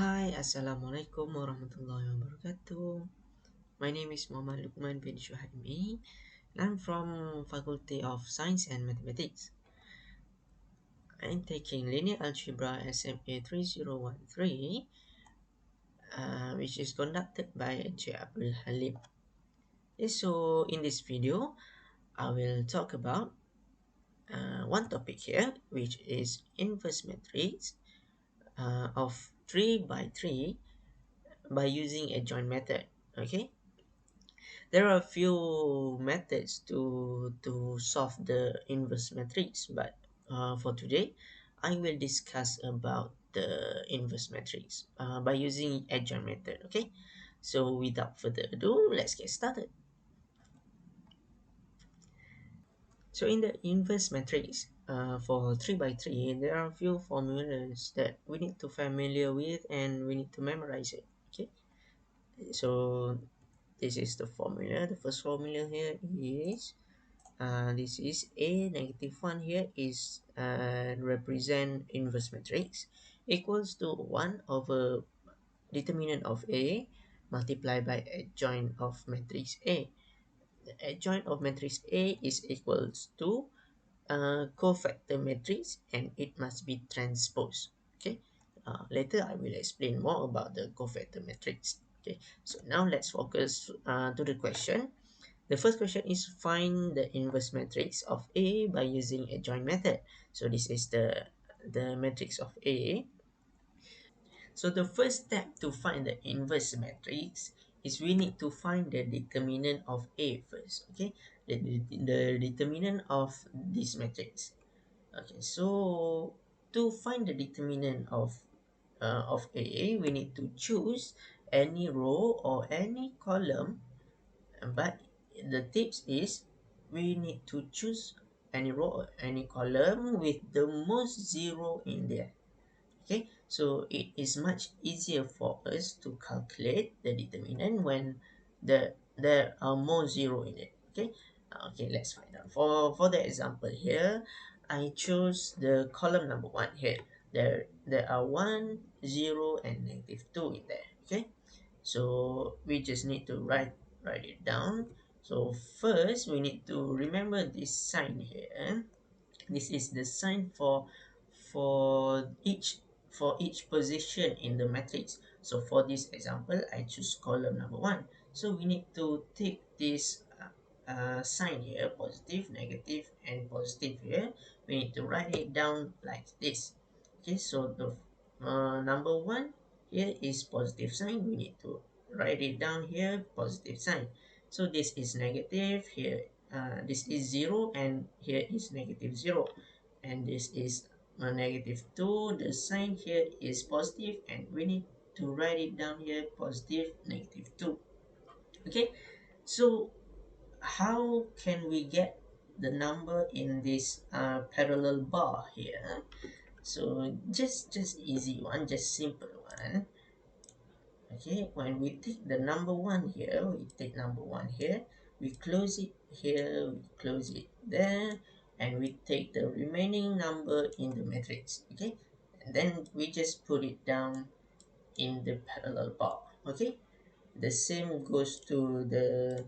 Hai, Assalamualaikum warahmatullahi wabarakatuh. My name is Muhammad Lukman bin Shuhaimi. I'm from Faculty of Science and Mathematics. I'm taking Linear Algebra SMA3013, which is conducted by Abdul Halim. Okay, so in this video, I will talk about one topic here, which is inverse matrix of 3 by 3 by using adjoint method. Okay, there are a few methods to solve the inverse matrix, but for today, I will discuss about the inverse matrix by using adjoint method. Okay, so without further ado, let's get started. So in the inverse matrix, for 3 by 3, there are a few formulas that we need to familiar with and we need to memorize it. Okay, so this is the formula. The first formula here is this is a negative 1 here is represent inverse matrix equals to 1 over determinant of A multiplied by adjoint of matrix A. The adjoint of matrix A is equals to cofactor matrix and it must be transposed. Okay, later I will explain more about the cofactor matrix. Okay, so now let's focus to the question. The first question is find the inverse matrix of A by using adjoint method. So this is the matrix of A. So the first step to find the inverse matrix is we need to find the determinant of A first. Okay, the determinant of this matrix. Okay, so to find the determinant of A, we need to choose any row or any column, but the tips is we need to choose any row or any column with the most zero in there. Okay, so it is much easier for us to calculate the determinant when there are more zero in it. Okay, okay, let's find out. For the example here, I chose the column number 1 here. There are 1 0 and negative 2 in there. Okay, so we just need to write it down. So first we need to remember this sign here. This is the sign for each position in the matrix. So for this example, I choose column number 1. So we need to take this sign here, positive, negative, and positive here. We need to write it down like this. Okay, so the number 1 here is positive sign. We need to write it down here, positive sign. So this is negative here. This is 0 and here is negative 0, and this is negative 2. The sign here is positive and we need to write it down here, positive, negative 2. Okay, so how can we get the number in this parallel bar here? So just easy one, just simple one. Okay, when we take the number 1 here, we take number 1 here, we close it here, we close it there, and we take the remaining number in the matrix. Okay, and then we just put it down in the parallel bar. Okay, the same goes to the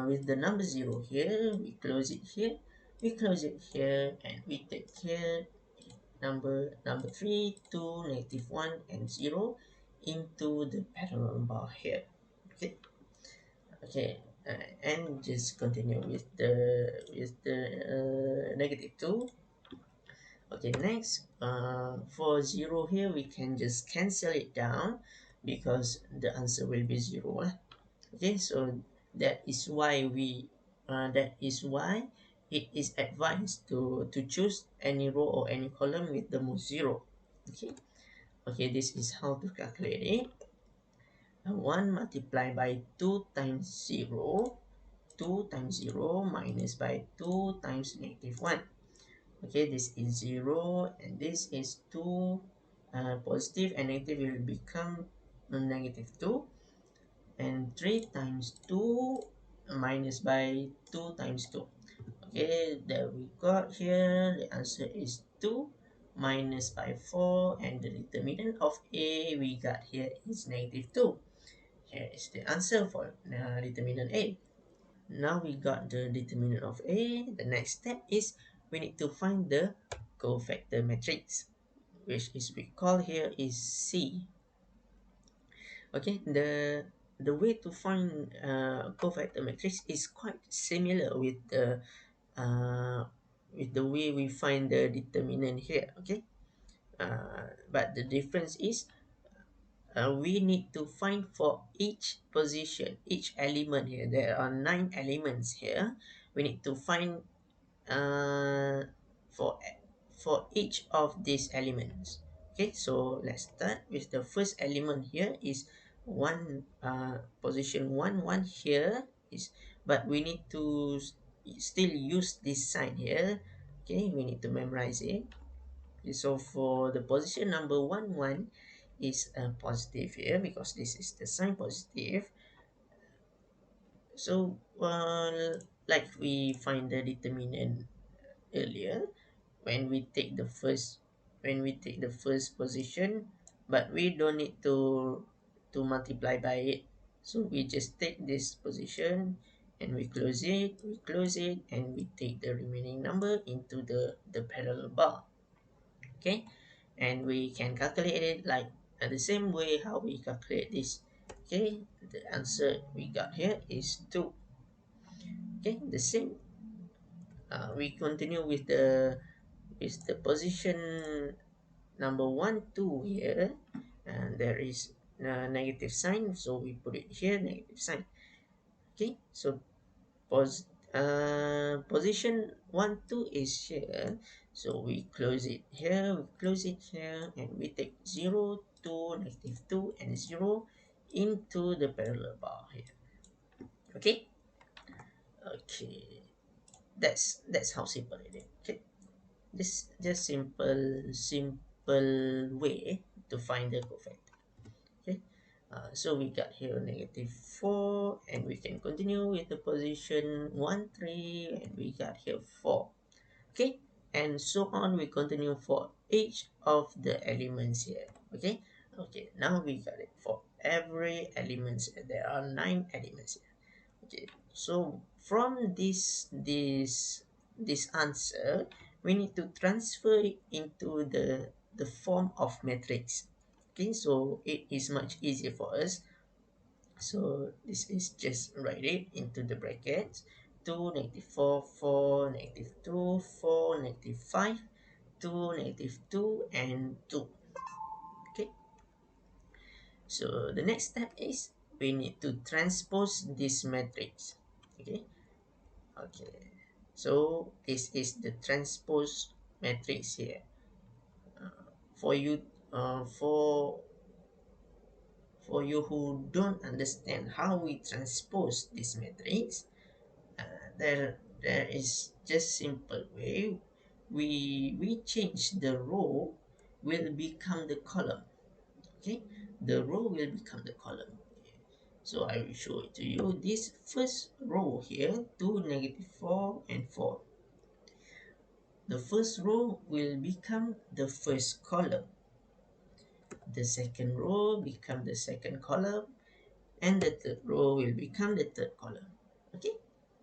with the number 0 here, we close it here, we close it here, and we take here number 3, 2, negative 1, and 0 into the parallel bar here. Okay, okay, and just continue with the negative 2. Okay, next, for 0 here, we can just cancel it down because the answer will be 0. Okay, so that is why it is advised to choose any row or any column with the most 0. Okay, okay, this is how to calculate it. 1 multiplied by 2 times 0, 2 times 0 minus by 2 times negative 1. Okay, this is 0 and this is 2. Positive and negative will become negative 2, and 3 times 2 minus by 2 times 2. Okay, there we got here the answer is 2 minus by 4, and the determinant of A we got here is negative 2. Here is the answer for determinant A. Now we got the determinant of A. The next step is we need to find the cofactor matrix, which is we call here is C. Okay, the way to find cofactor matrix is quite similar uh, with the way we find the determinant here. Okay, but the difference is we need to find for each position, each element here. There are 9 elements here. We need to find uh, for for each of these elements. Okay, so let's start with the first element here is one position 1 here is, but we need to still use this sign here. Okay, we need to memorize it. Okay, so for the position number 1 is positive here because this is the sign positive. So like we find the determinant earlier, when we take the first position, but we don't need to multiply by it. So we just take this position and we close it and we take the remaining number into the parallel bar. Okay, and we can calculate it like the same way how we calculate this. Okay, the answer we got here is 2. Okay, the same, we continue with the position number 1 2 here, and there is a negative sign, so we put it here, negative sign. Okay, so position 1 2 is here, so we close it here, we close it here, and we take 0 2 negative 2 and 0 into the parallel bar here. Okay, okay, that's how simple it is. Okay, this just simple way to find the cofactor. Okay, so we got here negative 4, and we can continue with the position 1 3, and we got here 4. Okay, and so on, we continue for each of the elements here. Okay, okay, now we got it for every elements. There are 9 elements here. Okay, so from this answer, we need to transfer it into the form of matrix. Okay, so it is much easier for us. So this is just write it into the brackets: 2 negative 4 4 negative 2 4 negative 5 2 negative 2 and 2. Okay, so the next step is we need to transpose this matrix. Okay, okay, so this is the transpose matrix here. For you, for you who don't understand how we transpose this matrix, there is just simple way. We change the row will become the column. Okay, the row will become the column. So I will show it to you. This first row here, 2 negative 4 and 4, the first row will become the first column, the second row become the second column, and the third row will become the third column. Okay,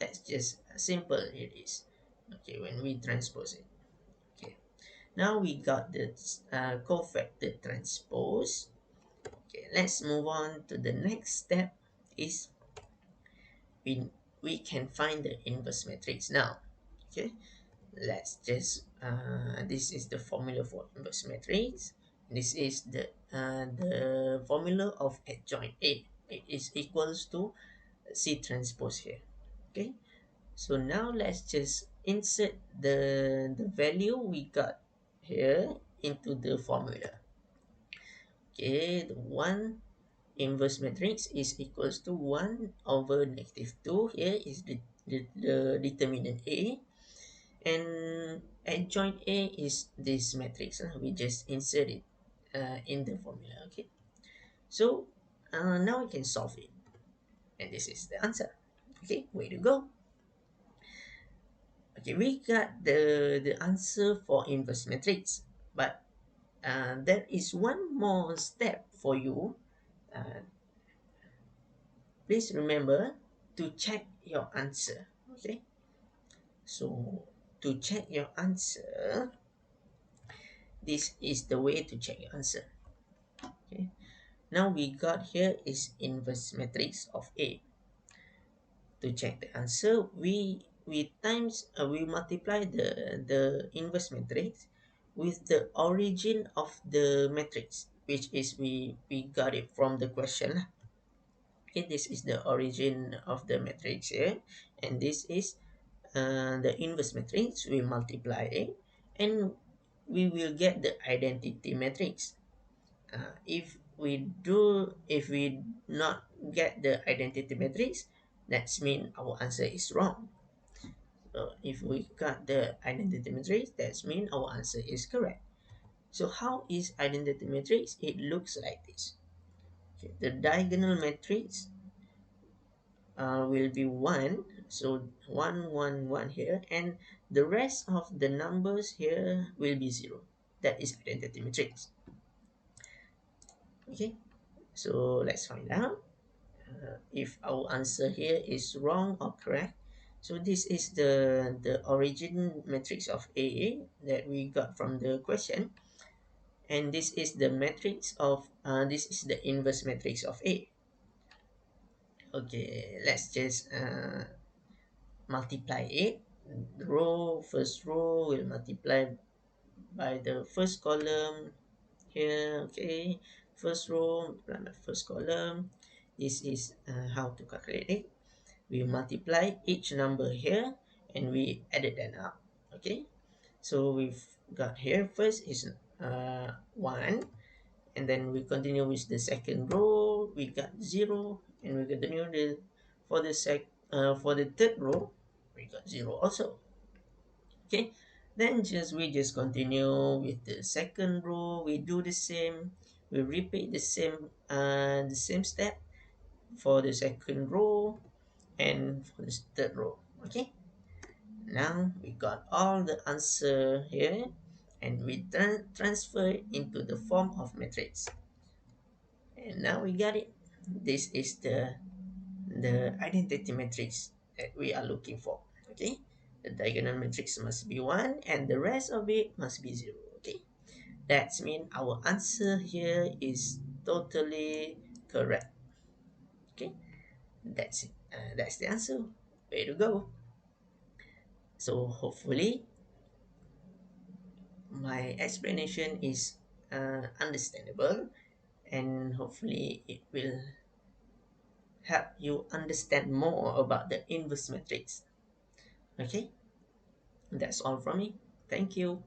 that's just simple it is. Okay, when we transpose it. Okay, now we got the cofactor transpose. Okay, let's move on to the next step is we, we can find the inverse matrix now. Okay, let's just this is the formula for inverse matrix. This is the formula of adjoint A. It is equals to C transpose here. Okay, so now let's just insert the value we got here into the formula. Okay, the one inverse matrix is equals to 1 over negative 2. Here is the determinant A, and adjoint A is this matrix. We just insert it in the formula. Okay, so now we can solve it, and this is the answer. Okay, way to go. Okay, we got the answer for inverse matrix, But there is one more step for you. uh, Please remember to check your answer. Okay, so to check your answer, this is the way to check your answer. Okay, now we got here is inverse matrix of A. To check the answer, we multiply the inverse matrix with the origin of the matrix, which is we got it from the question. Okay, this is the origin of the matrix here, and this is the inverse matrix. We multiply it, and we will get the identity matrix. If we not get the identity matrix, that's mean our answer is wrong. So if we got the identity matrix, that's mean our answer is correct. So how is identity matrix? It looks like this. Okay, the diagonal matrix will be 1, so 1 1 1 here, and the rest of the numbers here will be 0. That is identity matrix. Okay, so let's find out if our answer here is wrong or correct. So this is the origin matrix of A that we got from the question, and this is the matrix of this is the inverse matrix of A. Okay, let's just multiply it. The first row will multiply by the first column here. Okay, first row multiply by first column. This is how to calculate it. We multiply each number here and we added them up. Okay, so we've got here first is 1, and then we continue with the second row, we got 0, and we continue for the third row, we got 0 also. Okay, then we just continue with the second row. We do the same, we repeat the same step for the second row and for the third row. Okay, now we got all the answer here, and we transfer it into the form of matrix, and now we got it. This is the identity matrix that we are looking for. Okay, the diagonal matrix must be 1 and the rest of it must be 0. Okay, that means our answer here is totally correct. Okay, that's it. That's the answer. Way to go. So hopefully my explanation is understandable, and hopefully it will help you understand more about the inverse matrix. Okay, that's all from me. Thank you.